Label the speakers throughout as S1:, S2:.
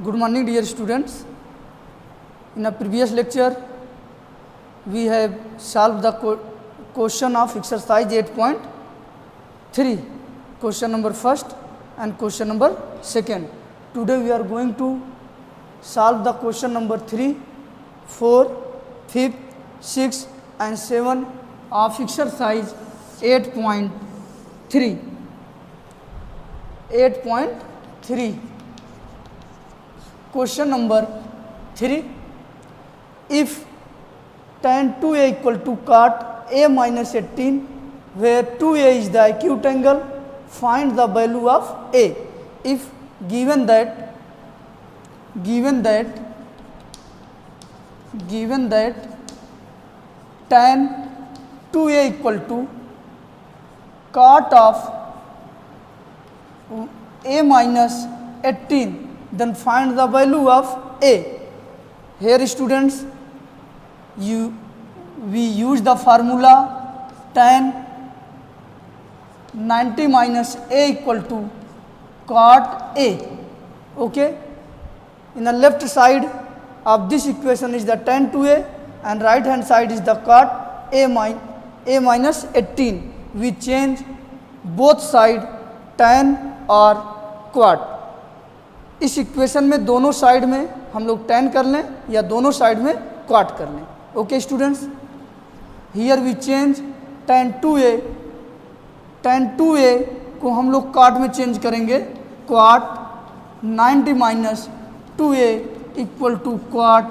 S1: Good morning, dear students. In a previous lecture, we have solved the question of exercise 8.3, question number first and question number second. Today we are going to solve the question number 3, 4, 5, 6 and 7 of exercise 8.3. 8.3. Question number 3. If tan 2a equal to cot a minus 18, where 2a is the acute angle, find the value of a. If given that tan 2a equal to cot of a minus 18, then find the value of a. Here students, we use the formula tan 90 minus a equal to cot a. Okay, in the left side of this equation is the tan 2a and right hand side is the cot a minus 18. We change both side tan और क्वाट. इस equation में दोनों side में हम लोग tan कर लें या दोनों साइड में क्वाट कर लें. Okay students, here we change tan 2a को हम लोग क्वाट में चेंज करेंगे. Cot 90 minus 2a equal to cot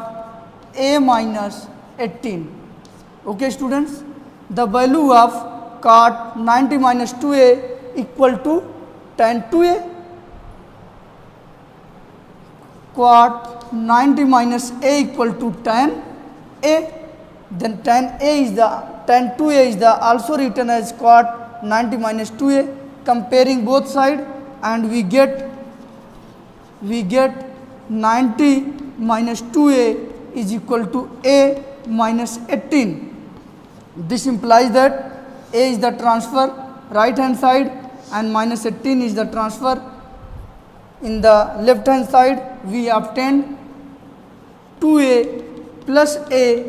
S1: a minus 18. Okay students, the value of cot 90 minus 2a equal to tan 2a. Quat 90 minus a equal to tan a. Then tan 2a is the also written as quat 90 minus 2a. Comparing both side and we get 90 minus 2a is equal to a minus 18. This implies that a is the transfer right hand side and minus 18 is the transfer in the left hand side. We obtained 2a plus a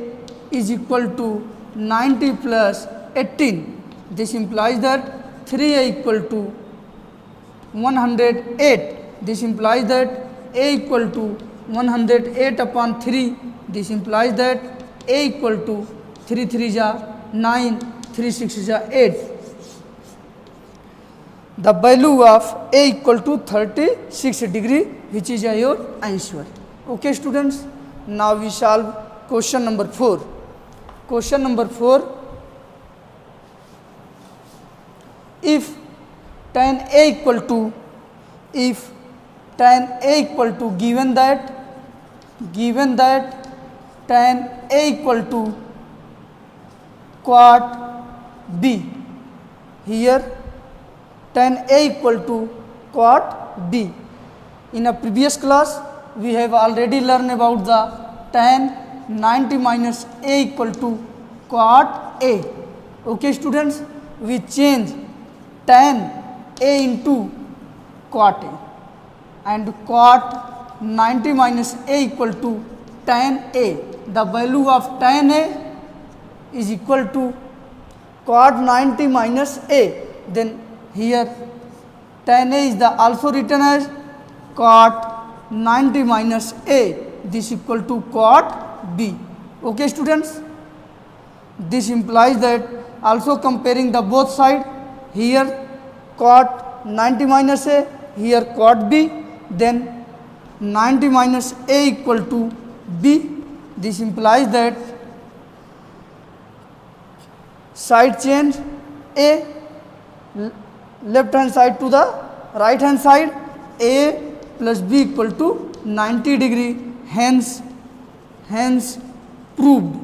S1: is equal to 90 plus 18. This implies that 3a equal to 108. This implies that a equal to 108 upon 3. This implies that a equal to 3 3 ja 9, 3 6 ja 8. The value of a equal to 36 degree, which is your answer. Okay students, now we solve question number 4. Question number 4, if tan a equal to given that tan a equal to quat b, here tan a equal to quat b. In a previous class we have already learned about the tan 90 minus a equal to quat a. Okay students, we change tan a into quat a and quat 90 minus a equal to tan a. The value of tan a is equal to quat 90 minus a. Then here tan a is the also written as quat 90 minus a. This equal to quat b. Okay students, this implies that also comparing the both side, here quat 90 minus a, here quat b, then 90 minus a equal to b. This implies that side change, a left hand side to the right hand side, a plus b equal to 90 degree, hence proved.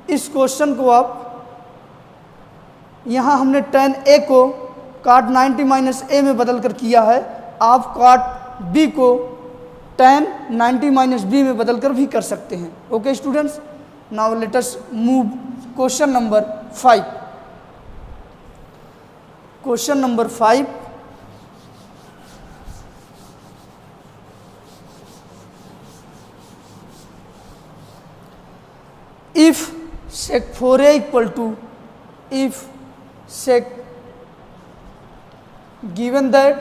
S1: इस question को आप यहाँ हमने tan a को cot 90 minus a में बदल कर किया है. आप cot b को tan 90 माइनस b में बदल कर भी कर सकते हैं. Okay students, now let us move question number 5. Question number 5, if sec 4a equal to, if sec, given that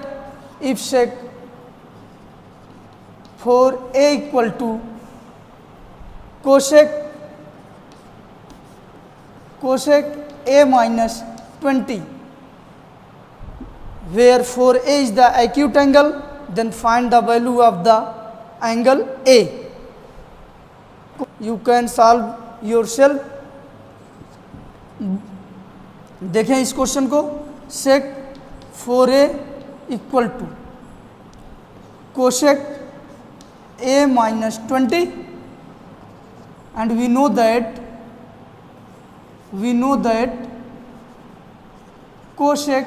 S1: if sec 4a equal to cosec a minus 20, where 4a is the acute angle, then find the value of the angle A. You can solve yourself. देखें इस question को, sec 4a equal to cosec a minus 20, and we know that cosec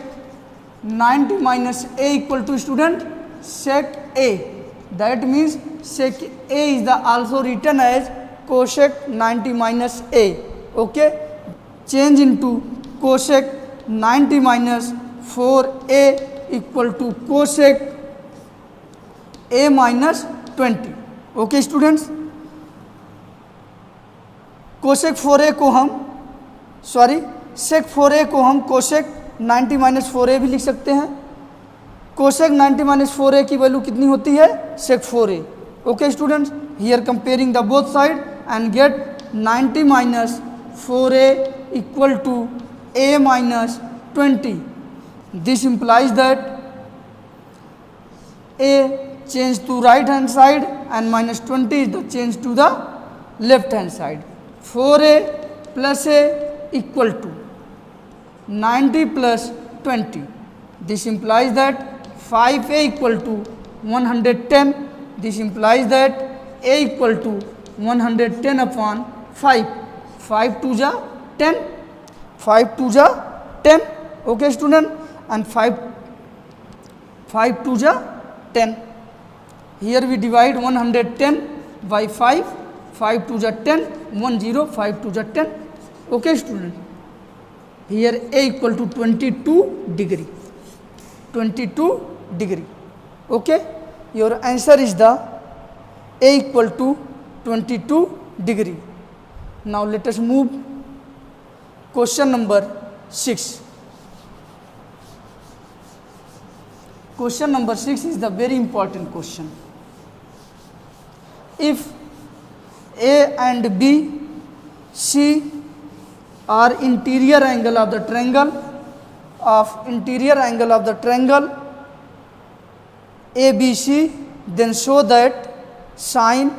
S1: 90 minus a equal to student sec a. That means sec a is the also written as cosec 90 minus a. Okay, change into cosec 90 minus 4a equal to cosec a minus 20. Okay students, cosec 4a को हम sec 4a को हम cosec 90 minus 4a भी लिख सकते हैं. cosec 90 minus 4a की value कितनी होती है, sec 4a. Okay students, here comparing the both side and get 90 minus 4a equal to a minus 20. This implies that a change to right hand side and minus 20 is the change to the left hand side. 4a plus a equal to 90 plus 20. This implies that 5a equal to 110. This implies that a equal to 110 upon 5. 5 to the 10. 5 to the 10. Okay student, and 5 to the 10. Here we divide 110 by 5. 5 to the 10, 10, 5 to the 10. Okay student, here a equal to 22 degree. 22 degree. Okay, your answer is the a equal to 22 degree. Now let us move question number 6. Question number 6 is the very important question. If A and B, C are interior angle of the triangle ABC, then show that sin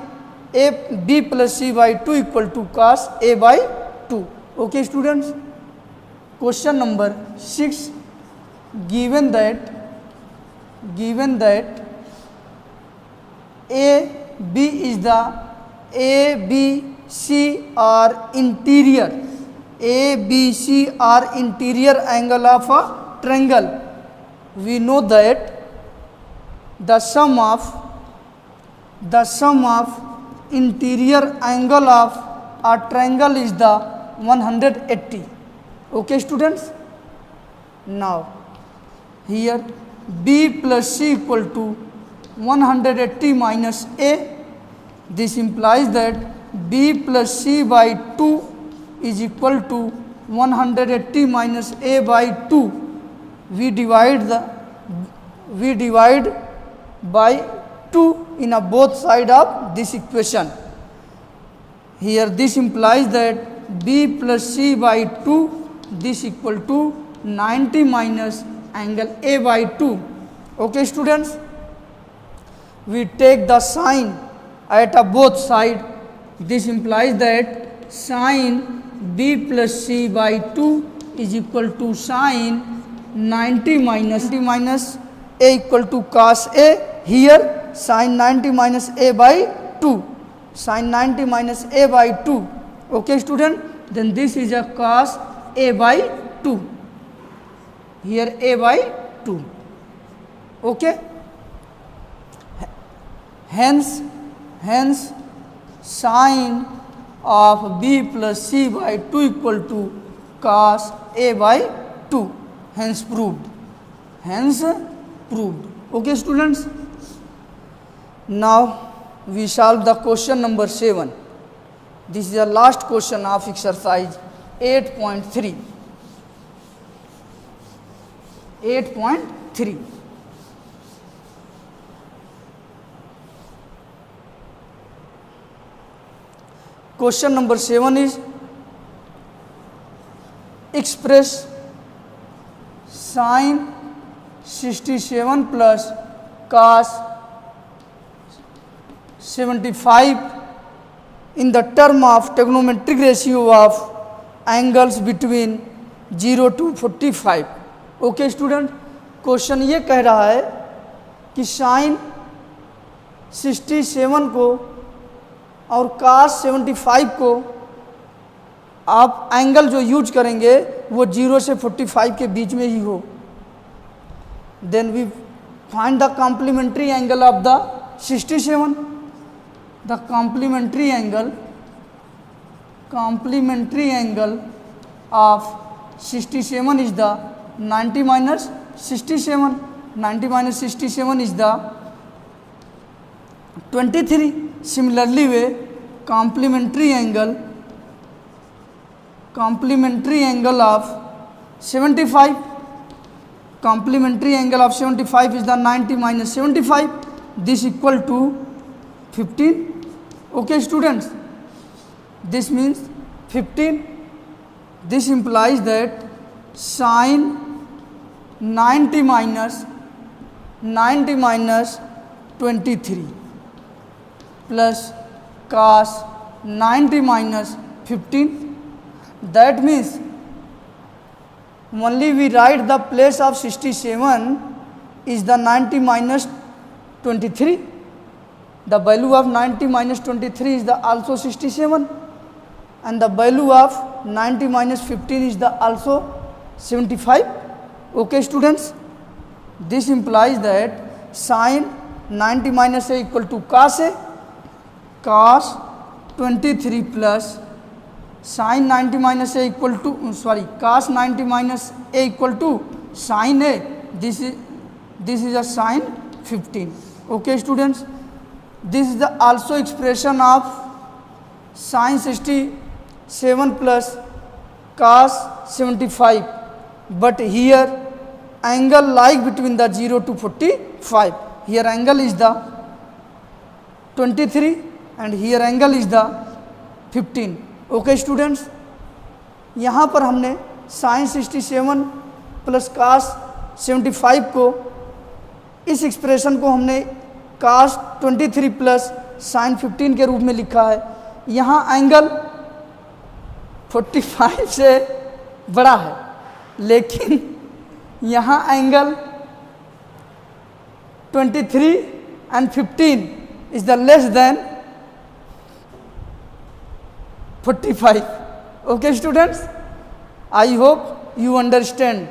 S1: AB plus C by 2 equal to cos A by 2. Okay students, question number 6, given that ABC are interior angle of a triangle. We know that the sum of interior angle of a triangle is the 180. Okay students, now here B plus C equal to 180 minus A. This implies that B plus C by 2 is equal to 180 minus A by 2. We divide by 2 in a both side of this equation. Here this implies that B plus C by 2, this equal to 90 minus angle A by 2. Okay students, we take the sine at a both side. This implies that sine B plus C by 2 is equal to sine 90 minus A equal to cos A. Here sine 90 minus A by 2. Sine 90 minus A by 2. Okay student, then this is a cos A by 2. Here A by 2. Okay. Hence sine of B plus C by 2 equal to cos A by 2. Hence proved. Okay students, now we solve the question number 7. This is the last question of exercise 8.3. 8.3. Question number 7 is express sin 67 plus cos 75 in the term of trigonometric ratio of angles between 0 to 45. Okay student, question ये कह रहा है कि sign 67 को और cos 75 को आप angle जो यूज करेंगे वो 0 से 45 के बीच में ही हो. Then we find the complementary angle of the 67. The complementary angle of 67 is the 90 minus 67. 90 minus 67 is the 23. Similarly way, complementary angle of 75. Complementary angle of 75 is the 90 minus 75. This equal to 15. Okay students, this means 15. This implies that sin 90 minus 23 plus cos 90 minus 15. That means only we write the place of 67 is the 90 minus 23. The value of 90 minus 23 is the also 67, and the value of 90 minus 15 is the also 75. Okay students, this implies that sin 90 minus a equal to cos a, cos 23 plus sin 90 minus a equal to cos 90 minus a equal to sin a. This is a sin 15. Okay students, this is the also expression of sin 67 plus cos 75, but here angle like between the 0 to 45. Here angle is the 23 and here angle is the 15. Okay students, यहाँ पर हमने sign 67 plus cos 75 को, इस expression को हमने कास 23 plus sign 15 के रूप में लिखा है. यहाँ एंगल 45 से बड़ा है, लेकिन यहाँ angle 23 and 15 is the less than 45. Okay students, I hope you understand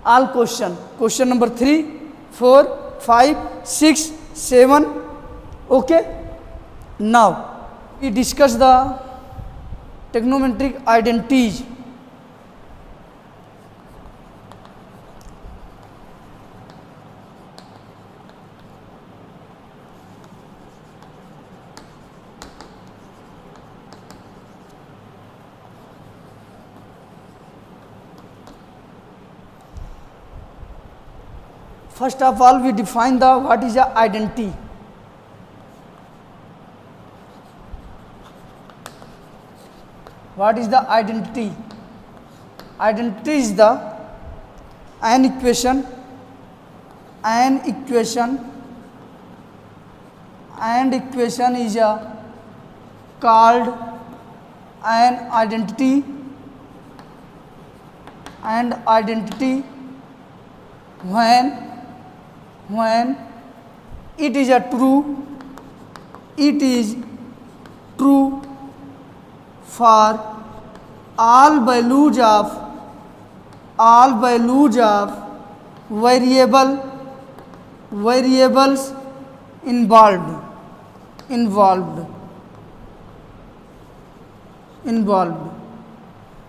S1: all question. Question number 3, 4, 5, 6, 7. Okay. Now we discuss the trigonometric identities. First of all, we define the what is a identity. What is the identity? Identity is the an equation is called an identity, and identity when it is true for all values of variables involved.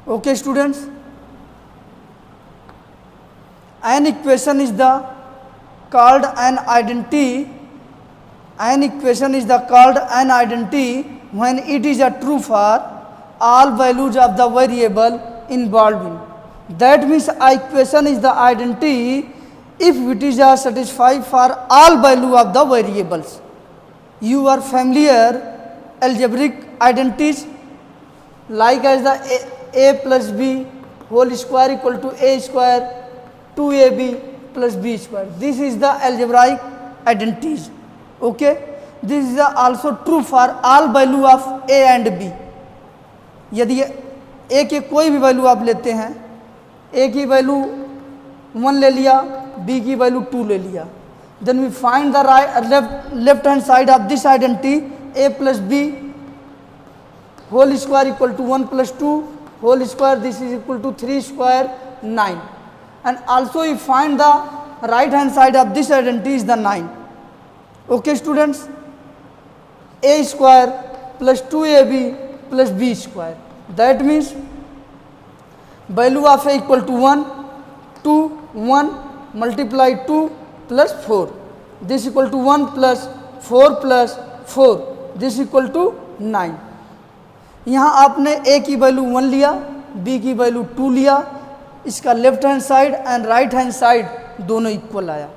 S1: Okay students, an equation is called an identity when it is a true for all values of the variable involved in. That means equation is the identity if it is a satisfied for all value of the variables. You are familiar algebraic identities like as the a plus b whole square equal to a square 2ab plus b square. This is the algebraic identities. Okay, this is also true for all value of a and b. यदि a के कोई भी value आप लेते हैं, a की value 1 ले लिया, b की वैल्यू 2 ले लिया, then we find the left hand side of this identity a plus b whole square equal to 1 plus 2 whole square, this is equal to 3 square 9, and also we find the right hand side of this identity is the 9. Okay students, a square plus 2ab plus b square, that means value of a equal to 1 2 1 multiply 2 plus 4, this equal to 1 plus 4 plus 4, this equal to 9. यहाँ आपने a की value 1 लिया, b की value 2 लिया, इसका left hand side and right hand side दोनों equal आया.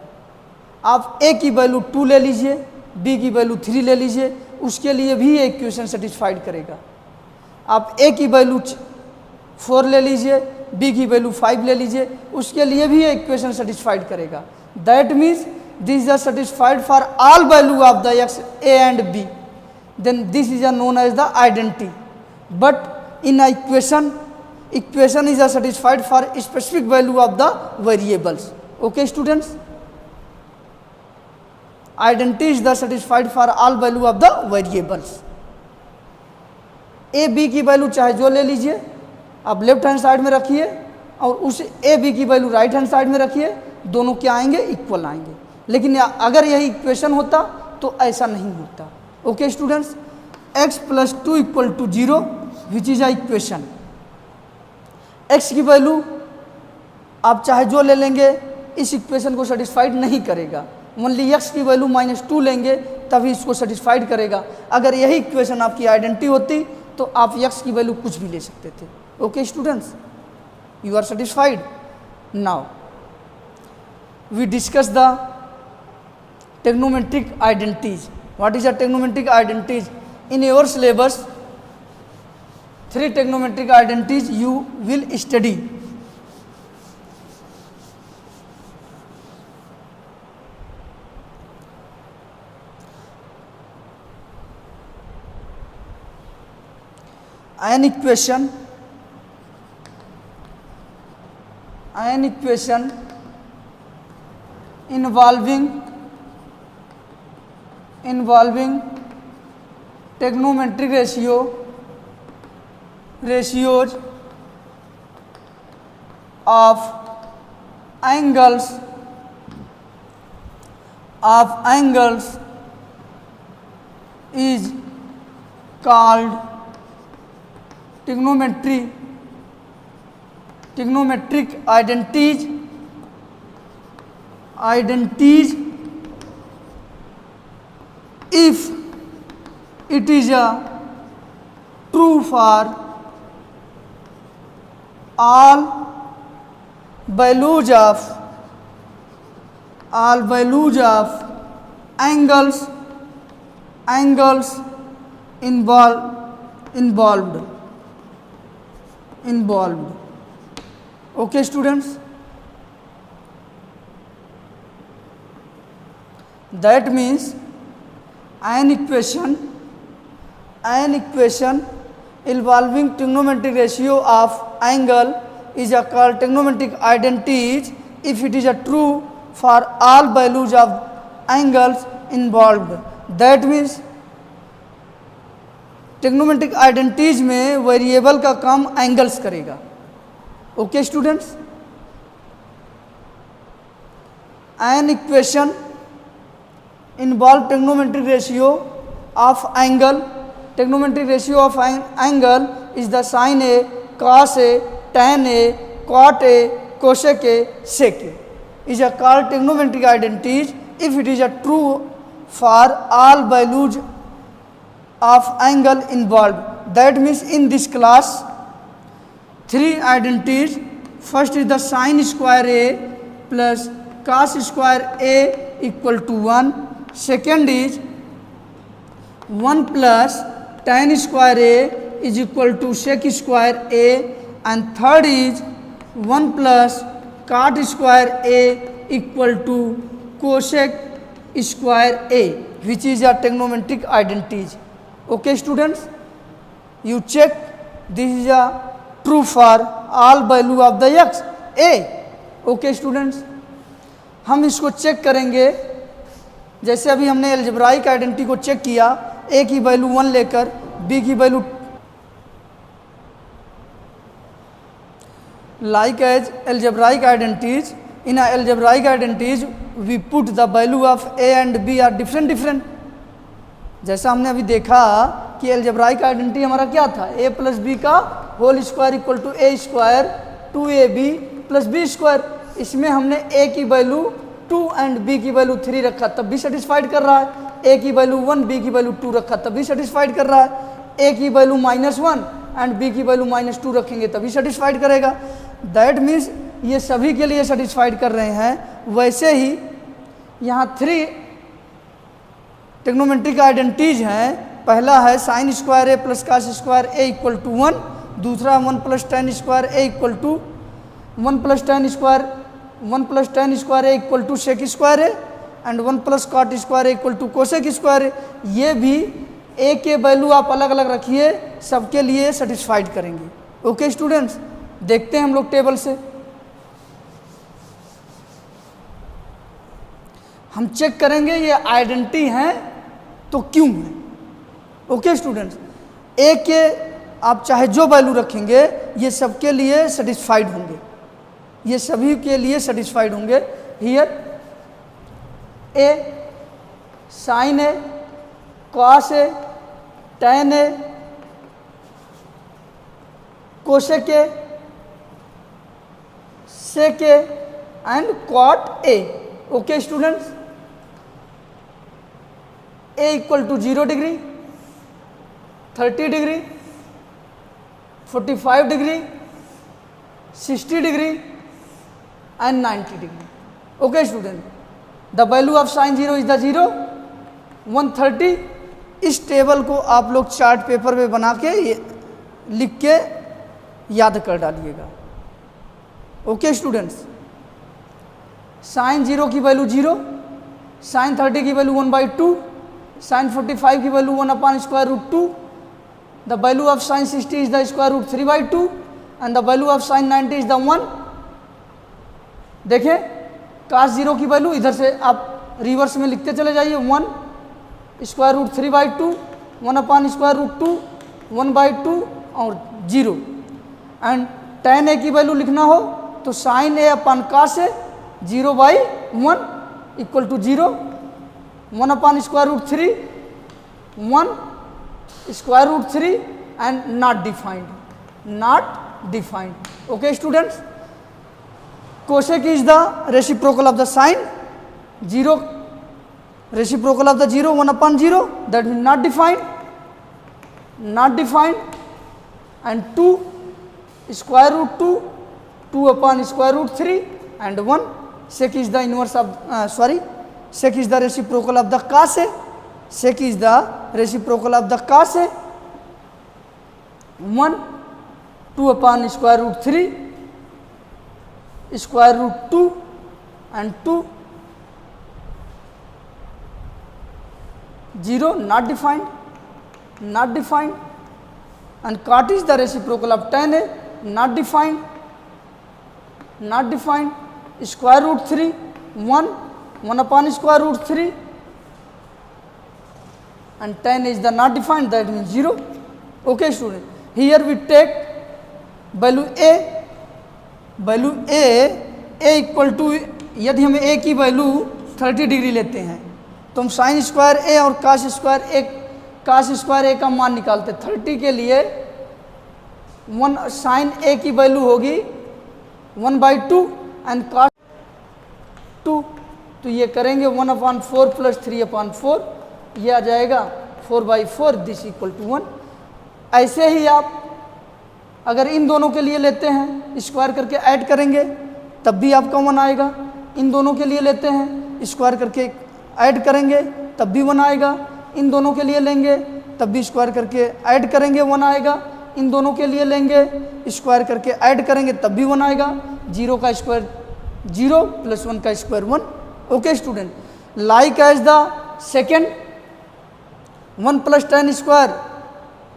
S1: आप a की वैल्यू 2 ले लीजिए, b की वैल्यू 3 ले लीजिए, उसके लिए भी ये इक्वेशन सेटिस्फाइड करेगा. आप a की वैल्यू 4 ले लीजिए, b की वैल्यू 5 ले लीजिए, उसके लिए भी ये इक्वेशन सेटिस्फाइड करेगा. That means this are satisfied for all value of the x a and b, then this is known as the identity. But in a equation is satisfied for specific value of the variables. Okay students, identity is the satisfied for all value of the variables. a b की value चाहे जो ले लीजिए, आप left hand side में रखिए और उस a b की वैल्यू राइट हैंड साइड में रखिए, दोनों क्या आएंगे, इक्वल आएंगे. लेकिन अगर यही इक्वेशन होता तो ऐसा नहीं होता. Okay students, x plus 2 equal to 0 which is a equation. x की वैल्यू आप चाहे जो ले लेंगे, इस इक्वेशन को सेटिस्फाइड नहीं करेगा. ओनली x की वैल्यू -2 लेंगे तभी इसको सेटिस्फाइड करेगा. अगर यही इक्वेशन आपकी आइडेंटिटी होती तो आप x की वैल्यू कुछ भी ले सकते थे. Okay students, you are satisfied. Now we discuss the trigonometric identities. What is a trigonometric identities? In your syllabus, 3 trigonometric identities you will study. An equation involving trigonometric ratios of angles is called trigonometric identities if it is a true for all values of angles involved. Okay students, that means an equation involving trigonometric ratio of angle is called trigonometric identities if it is a true for all values of angles involved. That means trigonometric identities में variable का काम angles करेगा. Okay students, an equation involve trigonometric ratio of angle. Trigonometric ratio of angle is the sin A, cos A, tan A, cot A, cosec A, sec A. Is a called trigonometric identities if it is a true for all values of angle involved. That means in this class, three identities. First is the sin square A plus cos square A equal to 1. Second is 1 plus tan square A is equal to sec square A. And third is 1 plus cot square A equal to cosec square A, which is a trigonometric identities. Okay students, you check this is a true for all value of the x a. Okay students, हम इसको check करेंगे जैसे अभी हमने algebraic identity को check किया, a की value 1 लेकर b की value like as algebraic identities. In a algebraic identities we put the value of a and b are different. जैसा हमने अभी देखा कि एल्जेब्राइक आइडेंटिटी हमारा क्या था, a प्लस बी का whole square equal to a square 2ab plus b square. इसमें हमने a की वैल्यू 2 एंड b की वैल्यू 3 रखा तब भी सेटिस्फाइड कर रहा है, a की वैल्यू 1 b की वैल्यू 2 रखा तब भी सेटिस्फाइड कर रहा है, a की वैल्यू -1 एंड b की वैल्यू -2 रखेंगे तभी सेटिस्फाइड करेगा. दैट मीन्स ये सभी के लिए सेटिस्फाइड कर रहे हैं. वैसे ही यहाँ 3 ट्रिग्नोमेट्रिक आइडेंटिटीज हैं. पहला है sine square A plus cos square A equal to 1, दूसरा 1 plus tan square A equal to 1 plus tan square A equal to sec square A and 1 plus cot square A equal to cosec square A. ये भी ए के value आप अलग अलग रखिए, सबके लिए सेटिस्फाइड करेंगे. ओके स्टूडेंट्स, देखते हैं हम लोग टेबल से. हम चेक करेंगे ये आइडेंटिटी हैं तो क्यों है. ओके स्टूडेंट्स, ए के आप चाहे जो वैल्यू रखेंगे ये सबके लिए सेटिस्फाइड होंगे, ये सभी के लिए सेटिस्फाइड होंगे. Here a sine a cos a tan a cosec a sec a and cot a. Okay students, a equal to 0 degree, 30 degree, 45 degree, 60 degree and 90 degree. Okay student, the value of sine 0 is the 0, 130. इस table को आप लोग chart paper पे बना के लिख के याद कर डालिएगा. ओके स्टूडेंट्स, साइन 0 की वैल्यू 0, साइन 30 की वैल्यू 1/2, साइन 45 की value 1/√2. The value of sine 60 is the square root 3/2 and the value of sine 90 is the 1. देखें cos 0 की वैल्यू इधर से आप रिवर्स में लिखते चले जाइए, 1 स्क्वायर रूट 3/2, 1/√2, 1/2 और 0. एंड tan a की वैल्यू लिखना हो तो sine a upon cos a 0/1 equal to 0, 1/√3, 1 √3 and not defined. Okay students, cosec is the reciprocal of the sine 0, reciprocal of the 0 1/0, that mean not defined and 2 √2, 2/√3 and 1. sec is the inverse of sec is the reciprocal of the cos a, sec is the reciprocal of the cos a. 1 2/√3 √2 and 2 0 not defined and cot is the reciprocal of tan a, not defined √3 1 1/√3 and tan is the not defined, that means 0. Okay student, here we take value a equal to, यदि हम a की value 30 degree लेते हैं तो हम sine square a और कास square a का मान निकालते. 30 के लिए 1 साइन a की वैल्यू होगी 1/2 एंड cos 2, तो ये करेंगे 1/4 प्लस 3/4, ये आ जाएगा 4/4 दिस इक्वल टू 1। ऐसे ही आप अगर इन दोनों के लिए लेते हैं स्क्वायर करके ऐड करेंगे तब भी आपका 1 आएगा। इन दोनों के लिए लेते हैं स्क्वायर करके ऐड करेंगे तब भी 1 आएगा। इन दोनों के लिए लेंगे तब भी स्क्वायर करके ऐड करेंगे 1 आएगा। इन दोनों के लिए लेंगे स्क्वायर करके ऐड करेंगे तब भी 1 आएगा। 0 का स्क्वायर 0 प्लस 1 का square 1। Okay student, like as the second 1 plus tan square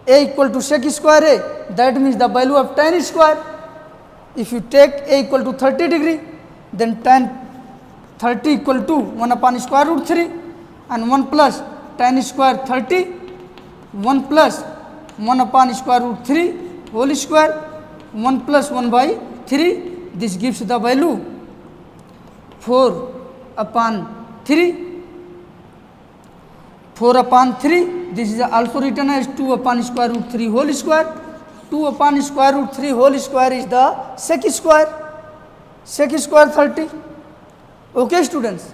S1: a equal to sec square a, that means the value of tan square. If you take a equal to 30 degree then tan 30 equal to 1 upon square root 3 and 1 plus tan square 30 1 plus 1 upon square root 3 whole square 1 plus 1/3. This gives the value 4/3. 4/3. This is also written as 2 upon square root 3 whole square. 2 upon square root 3 whole square is the sec square. Sec square 30. Okay students.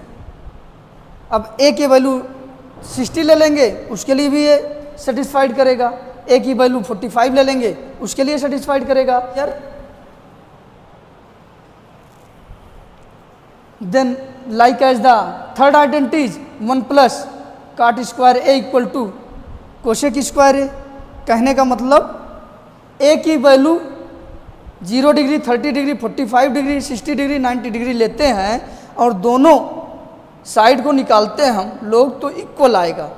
S1: अब a की value 60 ले लेंगे उसके लिए भी ये satisfied करेगा। a की वैल्यू 45 ले लेंगे उसके लिए सेटिस्फाइड करेगा। यार then like as the third identity is 1 plus cot square a equal to cosec square a। कहने का मतलब a की value 0 degree 30 degree 45 degree 60 degree 90 degree लेते हैं और दोनों साइड को निकालते हैं हम लोग तो इक्वल आएगा।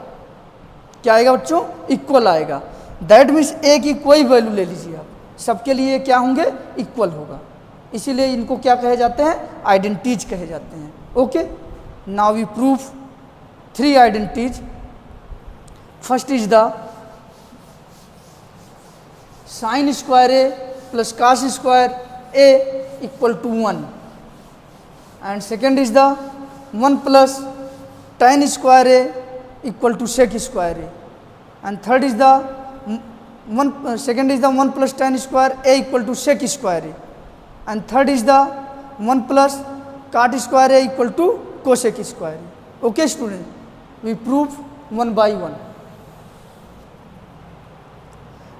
S1: क्या आएगा बच्चों? इक्वल आएगा। दैट मीन्स ए की कोई वैल्यू ले लीजिए आप, सबके लिए क्या होंगे? इक्वल होगा। इसीलिए इनको क्या कहे जाते हैं? आइडेंटिटीज कहे जाते हैं। Okay, now we proof 3 identities. First is the sine square A plus cos square A equal to 1 and second is the 1 plus tan square a equal to sec square a, and third is the 1 plus tan square a equal to sec square a, and third is the 1 plus cot square a equal to cosec square a. Okay student, we prove one by one.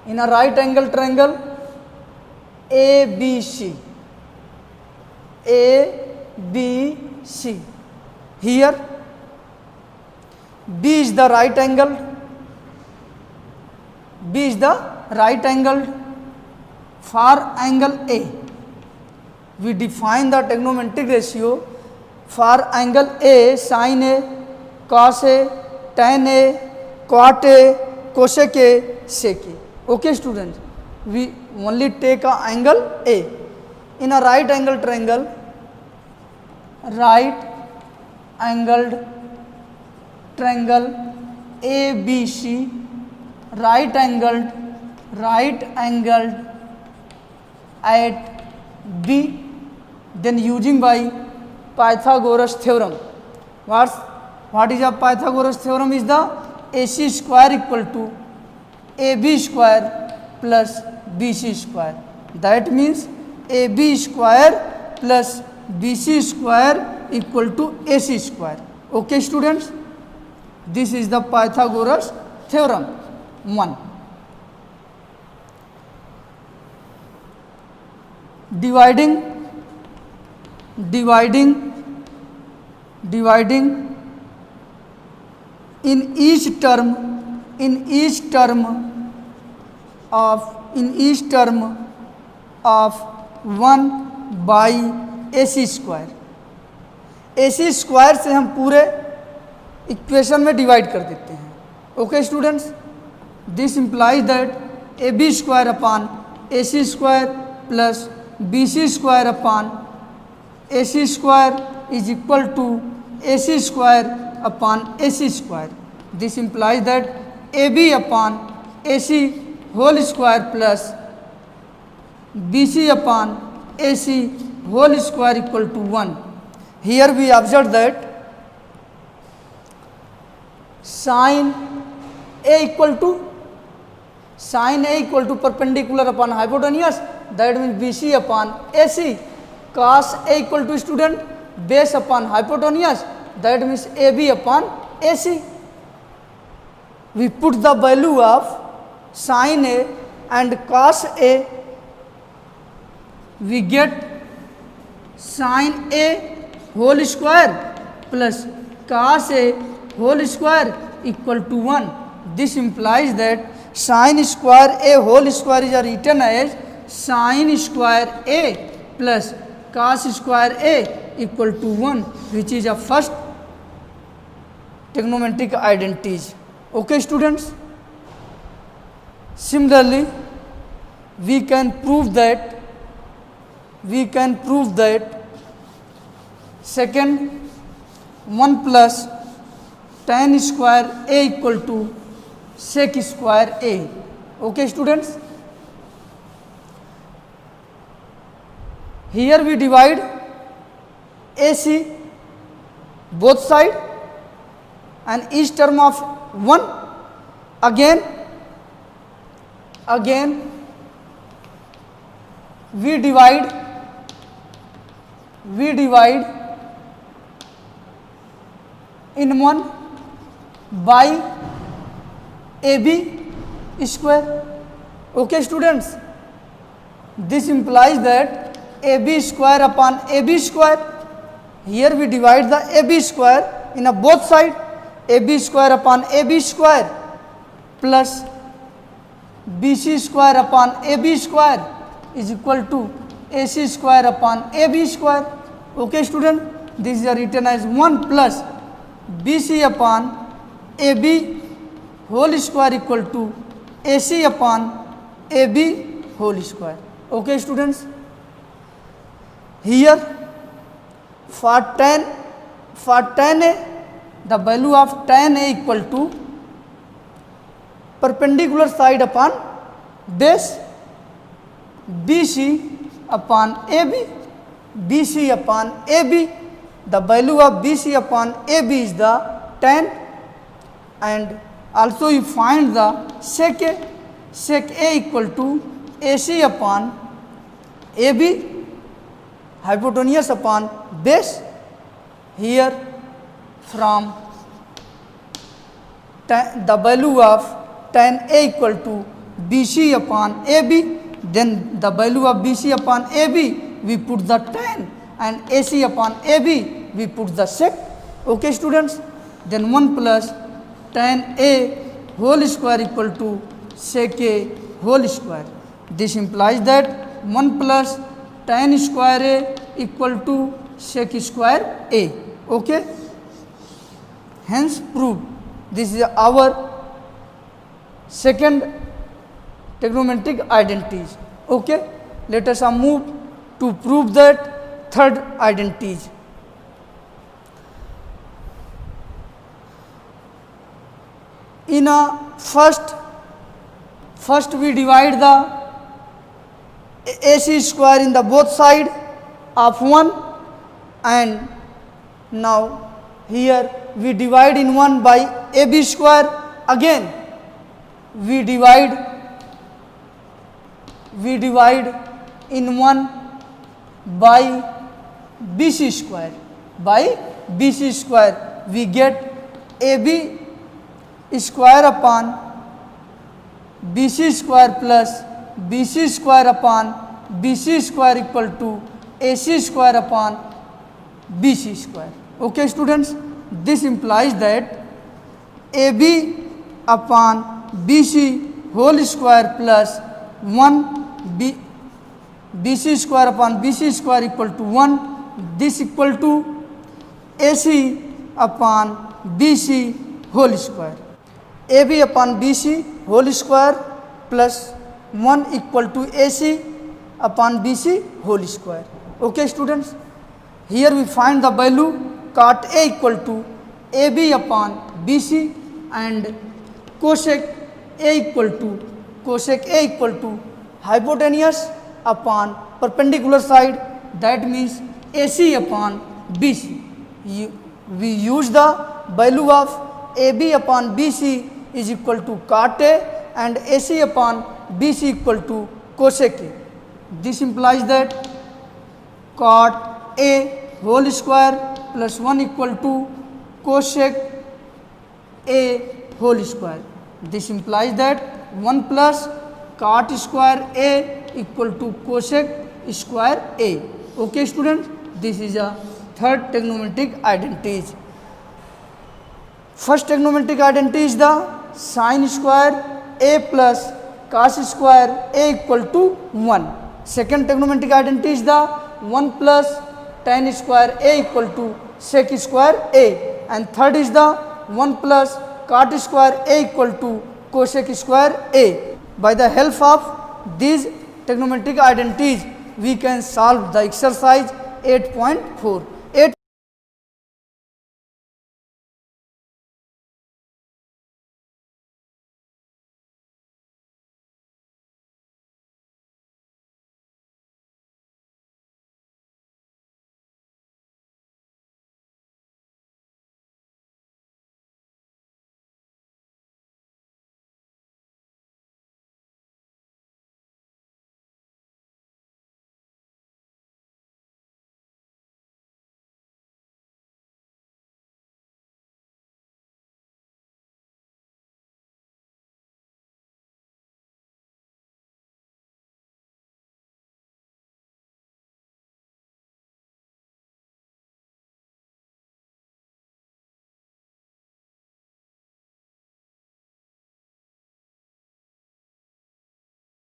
S1: In a right angle triangle ABC, here B is the right angle, for angle A. We define the trigonometric ratio for angle A, sin A, cos A, tan A, cot A, cosec A, sec A. Okay students, we only take a angle A. In a right angle triangle, right angled triangle ABC, right angled at B, then using by Pythagoras theorem. What is a Pythagoras theorem? Is the AC square equal to AB square plus BC square. That means AB square plus BC square equal to AC square. Okay students, this is the Pythagoras theorem 1. Dividing in each term of 1 by AC square. AC square से हम पूरे equation में divide कर देते हैं। Okay students, this implies that a b square upon a c square plus b c square upon a c square is equal to a c square upon a c square. This implies that a b upon a c whole square plus b c upon a c whole square equal to 1. Here we observe that sin A equal to perpendicular upon hypotenuse, that means BC upon AC. Cos A equal to student base upon hypotenuse, that means AB upon AC. we put the value of sin A and cos A, we get sin A whole square plus cos A whole square equal to 1. This implies that sin square A whole square is written as sin square A plus cos square A equal to 1, which is a first trigonometric identities. Okay students, similarly we can prove that second 1 plus tan square A equal to sec square A. Okay students, here we divide AC both side and each term of 1, again we divide in 1 by AB square. Okay students, this implies that AB square upon AB square, here we divide the AB square in a both side, AB square upon AB square plus BC square upon AB square is equal to AC square upon AB square. Okay student, this is written as 1 plus BC upon AB whole square equal to AC upon AB whole square. Okay students, here for tan A, the value of tan A equal to perpendicular side upon base BC upon AB, the value of BC upon AB is the tan, and also you find the sec A equal to AC upon AB, hypotenuse upon base. Here from the value of tan A equal to BC upon AB, then the value of BC upon AB we put the tan, and AC upon AB we put the sec. Okay students, then 1 plus tan A whole square equal to sec A whole square. This implies that 1 plus tan square A equal to sec square A. Okay, hence proved. This is our second trigonometric identities. Okay, let us move to prove that third identities. In a first we divide the AC square in the both side of 1, and now here we divide in 1 by AB square. Again we divide in 1 by BC square. We get AB square upon BC square plus BC square upon BC square equal to AC square upon BC square. Okay students, this implies that AB upon BC whole square plus 1 BC square upon BC square equal to 1, this equal to AC upon BC whole square. AB upon BC whole square plus 1 equal to AC upon BC whole square. Okay students, here we find the value cot A equal to AB upon BC and cosec A equal to hypotenuse upon perpendicular side, that means AC upon BC. We use the value of AB upon BC is equal to cot A and AC upon BC equal to cosec A. This implies that cot A whole square plus 1 equal to cosec A whole square. This implies that 1 plus cot square A equal to cosec square A. Okay students, this is a third trigonometric identity. First trigonometric identity is the sin square A plus cos square A equal to 1. Second trigonometric identity is the 1 plus tan square A equal to sec square A. And third is the 1 plus cot square A equal to cosec square A. By the help of these trigonometric identities, we can solve the exercise 8.4.